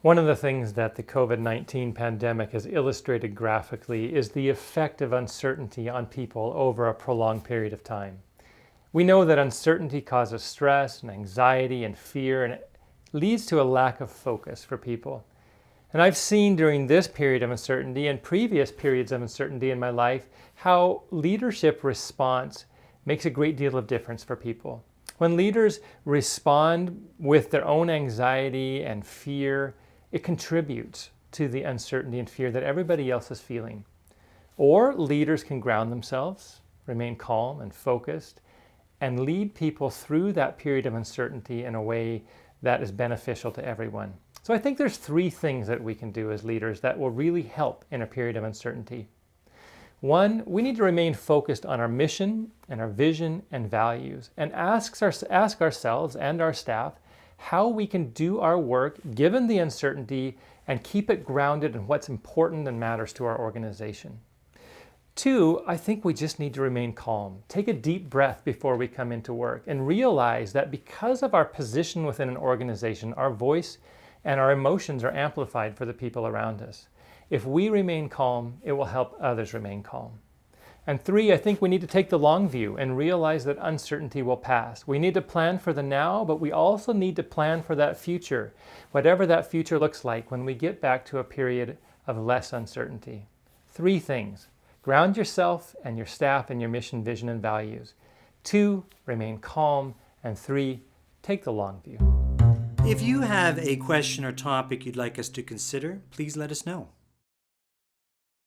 One of the things that the COVID-19 pandemic has illustrated graphically is the effect of uncertainty on people over a prolonged period of time. We know that uncertainty causes stress and anxiety and fear, and it leads to a lack of focus for people. And I've seen during this period of uncertainty and previous periods of uncertainty in my life how leadership response makes a great deal of difference for people. When leaders respond with their own anxiety and fear, it contributes to the uncertainty and fear that everybody else is feeling. Or leaders can ground themselves, remain calm and focused, and lead people through that period of uncertainty in a way that is beneficial to everyone. So I think there's three things that we can do as leaders that will really help in a period of uncertainty. One, we need to remain focused on our mission and our vision and values, and ask ourselves and our staff how we can do our work given the uncertainty and keep it grounded in what's important and matters to our organization. Two, I think we just need to remain calm. Take a deep breath before we come into work and realize that because of our position within an organization, our voice and our emotions are amplified for the people around us. If we remain calm, it will help others remain calm. And three, I think we need to take the long view and realize that uncertainty will pass. We need to plan for the now, but we also need to plan for that future, whatever that future looks like when we get back to a period of less uncertainty. Three things: ground yourself and your staff in your mission, vision, and values. Two, remain calm. And three, take the long view. If you have a question or topic you'd like us to consider, please let us know.